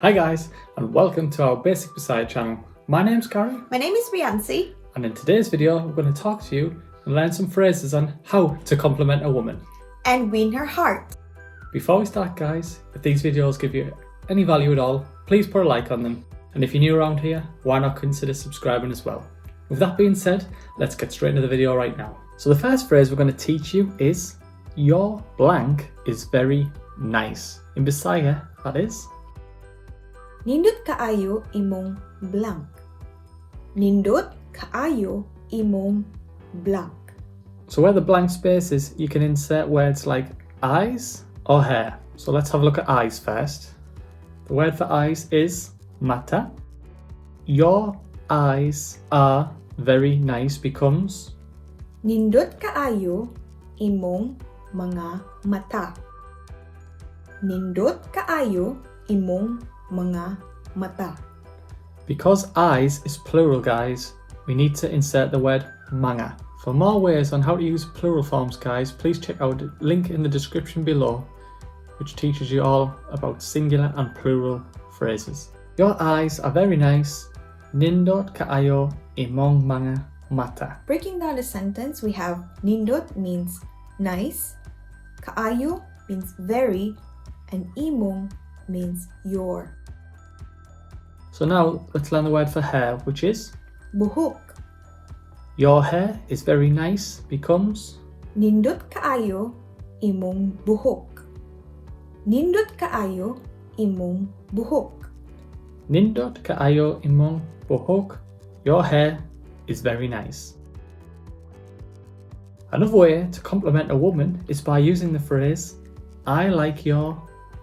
Hi guys, and welcome to our Basic Bisaya channel. My name's Gary, My name is Reancy. and in today's video we're going to talk to you and learn some phrases on how to compliment a woman. And win her heart. Before we start guys, if these videos give you any value at all, please put a like on them. And if you're new around here, why not consider subscribing as well. With that being said, let's get straight into the video right now. So the first phrase we're going to teach you is, your blank is very nice. In Bisaya, that is, Nindot kaayo imong blank. Nindot kaayo imong blank. so where the blank space is, you can insert words like eyes or hair. So let's have a look at eyes first. The word for eyes is mata. Your eyes are very nice becomes, Nindot kaayo imong mga mata. Nindot kaayo imong mga mata. because eyes is plural guys, we need to insert the word manga. For more ways on how to use plural forms guys, please check out the link in the description below, which teaches you all about singular and plural phrases. Your eyes are very nice. Nindot kaayo imong mga mata. Breaking down the sentence, we have nindot means nice, kaayo means very, and imong means your. So now let's learn the word for hair, which is, Buhok. your hair is very nice becomes, Nindot kaayo imong buhok. Nindot kaayo imong buhok. nindot kaayo imong buhok. Your hair is very nice. Another way to compliment a woman is by using the phrase, I like your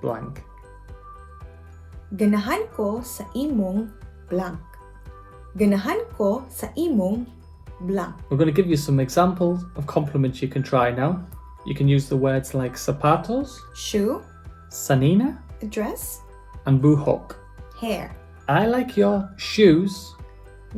blank. Ganahan ko sa imong blank. Ganahan ko sa imong blank. We're going to give you some examples of compliments you can try now. You can use the words like zapatos, Shoe, sanina, dress, and buhok. hair. I like your shoes.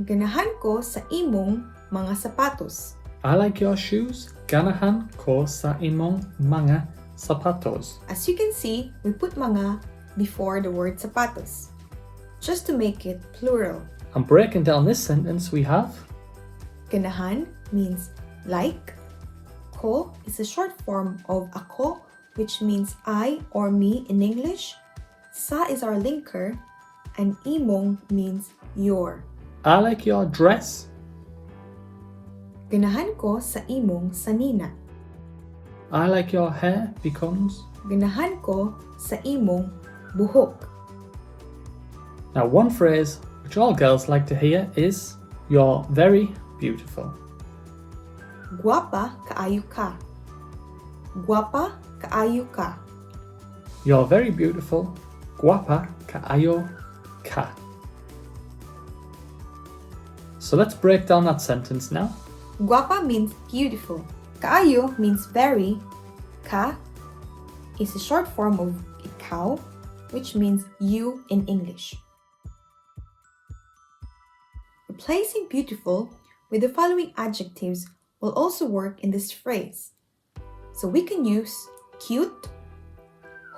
Ganahan ko sa imong mga sapatos. I like your shoes. Ganahan ko sa imong mga zapatos. As you can see, we put mga before the word sapatos, just to make it plural. And breaking down this sentence, we have, Ganahan means like. Ko is a short form of ako, which means I or me in English. Sa is our linker, and imong means your. I like your dress. Ganahan ko sa imong sanina. I like your hair becomes. Ganahan ko sa imong buhok. Now one phrase which all girls like to hear is, you're very beautiful. Guwapa kaayo ka. Guwapa kaayo ka. You're very beautiful. Guapa kaayo ka. So let's break down that sentence now. Guwapa means beautiful. Kaayo means very. Ka is a short form of ikaw, which means you in English. Replacing beautiful with the following adjectives will also work in this phrase. So we can use cute.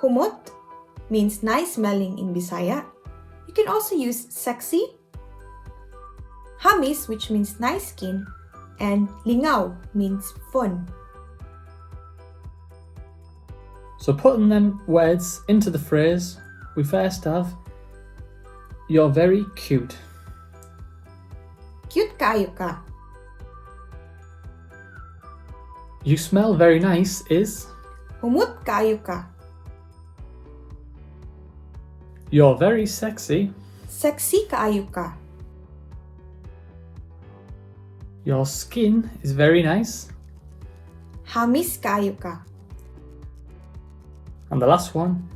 Humot means nice smelling in Bisaya. You can also use sexy. Hamis, which means nice skin, and lingaw means fun. So putting them words into the phrase, we first have, you're very cute. Cute kaayo ka. You smell very nice is, Humot kaayo ka. you're very sexy. Sexy kaayo ka. Your skin is very nice. Hamis kaayo ka. And the last one,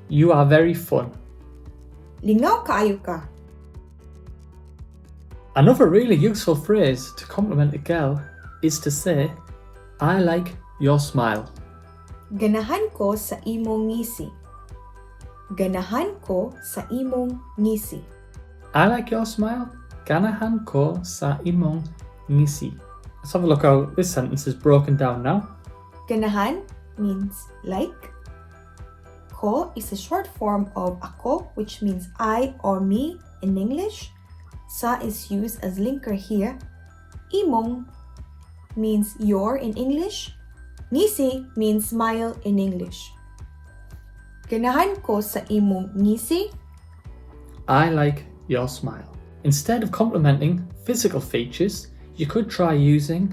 you are very fun. Lingaw kaayo ka. Another really useful phrase to compliment a girl is to say, I like your smile. Ganahan ko sa imong ngisi. Ganahan ko sa imong ngisi. I like your smile. Ganahan ko sa imong ngisi. Let's have a look how this sentence is broken down now. Ganahan means like. Ako is a short form of ako, which means I or me in English. Sa is used as linker here. Imong means your in English. Ngisi means smile in English. Ganahan ko sa imong ngisi. I like your smile. Instead of complimenting physical features, you could try using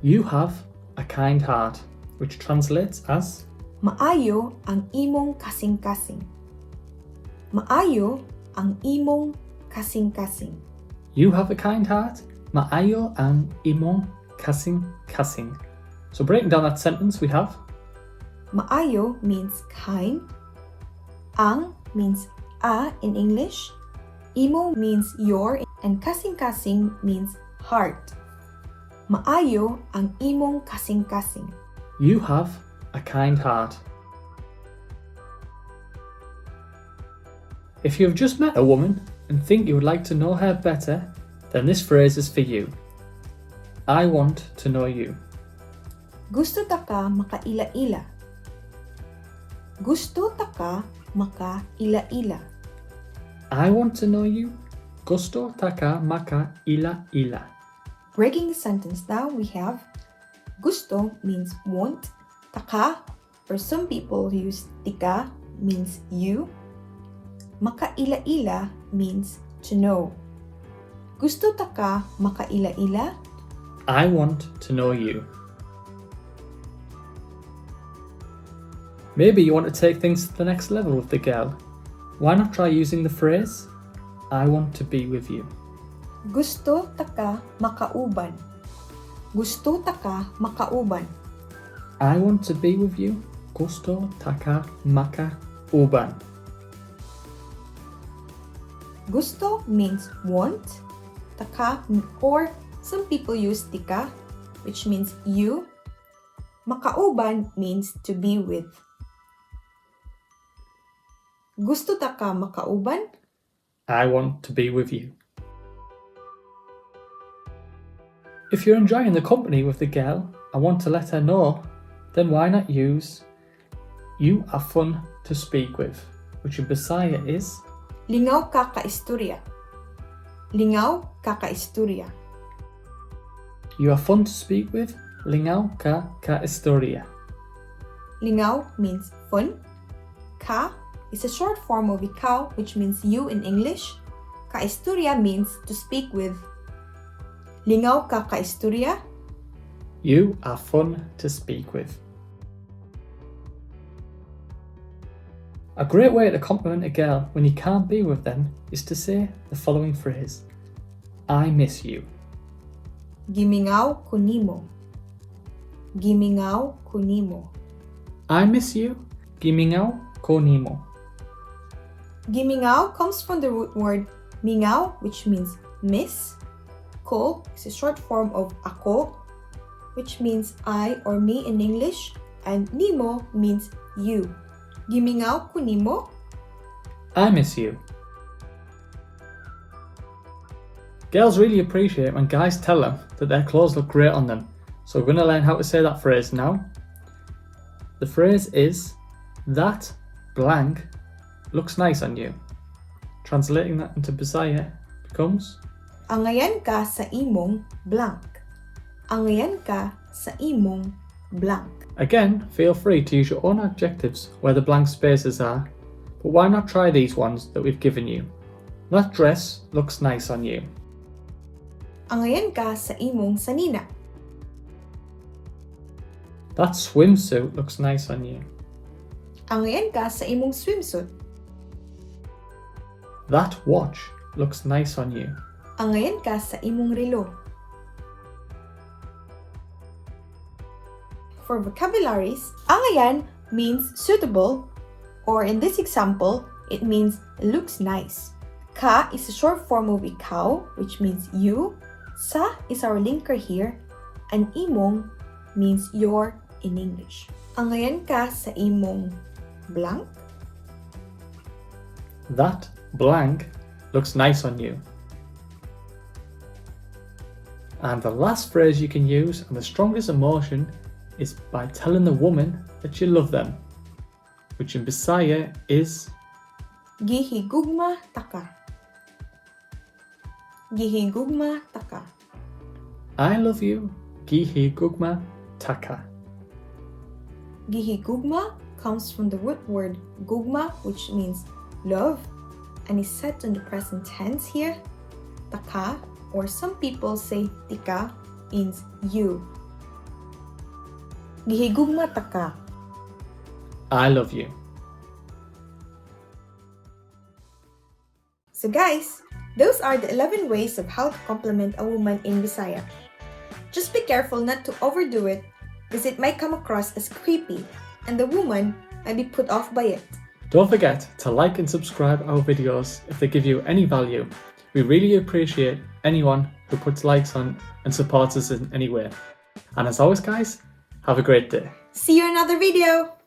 you have a kind heart, which translates as Maayo ang imong kasing-kasing. Maayo ang imong kasing-kasing. you have a kind heart. Maayo ang imong kasing-kasing. So breaking down that sentence, we have Maayo means kind. Ang means a in English. Imo means your, and kasing-kasing means heart. Maayo ang imong kasing-kasing. you have a kind heart. If you have just met a woman and think you would like to know her better, then this phrase is for you. I want to know you. Gusto ta ka makaila-ila. Gusto ta ka makaila-ila. I want to know you. Gusto taka maka ila ila. Breaking the sentence down, we have gusto means want. Taka, or some people use tika, means you. Makaila-ila means to know. Gusto taka makaila-ila? I want to know you. Maybe you want to take things to the next level with the girl. Why not try using the phrase, I want to be with you. Gusto taka makauban. Gusto taka makauban. I want to be with you. Gusto taka maka uban. Gusto means want. Taka, or some people use tika, which means you. Makauban means to be with. Gusto ta ka makauban? I want to be with you. If you're enjoying the company with the girl and want to let her know, then why not use you are fun to speak with, which in Bisaya is Lingaw ka kaistorya. Lingaw ka kaistorya. you are fun to speak with. Lingaw ka istorya. Lingaw means fun. Ka is a short form of ikaw, which means you in English. Kaistorya means to speak with. Lingaw ka kaistorya? You are fun to speak with. A great way to compliment a girl when you can't be with them is to say the following phrase: I miss you. Gimingaw ko nimo. Gimingaw ko nimo. I miss you. Gimingaw ko nimo. Gimingaw comes from the root word mingaw, which means miss. Ko is a short form of ako, which means I or me in English, and nimo means you. Gimingaw ko nimo? I miss you. Girls really appreciate when guys tell them that their clothes look great on them, so we're going to learn how to say that phrase now. The phrase is, that blank looks nice on you. Translating that into Bisaya becomes, Angayan ka sa imong blank. Angayan ka sa imong blank. again, feel free to use your own adjectives where the blank spaces are, but why not try these ones that we've given you? That dress looks nice on you. Angayan ka sa imong sanina. That swimsuit looks nice on you. Angayan ka sa imong swimsuit. That watch looks nice on you. Angayan ka sa imong relo. For vocabularies, angayan means suitable, or in this example, it means looks nice. Ka is a short form of ikaw, which means you. Sa is our linker here, and imong means your in English. Angayan ka sa imong blank. That blank looks nice on you. And the last phrase you can use, and the strongest emotion, is by telling the woman that you love them. which in Bisaya is Gihigugma taka. Gihigugma taka. I love you, gihigugma taka. Gihigugma comes from the root word gugma, which means love, and is set in the present tense here. Taka, or some people say tika, means you. Gihigugma taka. I love you. So guys, those are the 11 ways of how to compliment a woman in Bisaya. Just be careful not to overdo it, because it might come across as creepy and the woman might be put off by it. Don't forget to like and subscribe our videos if they give you any value. We really appreciate anyone who puts likes on and supports us in any way. And as always guys, have a great day. See you in another video!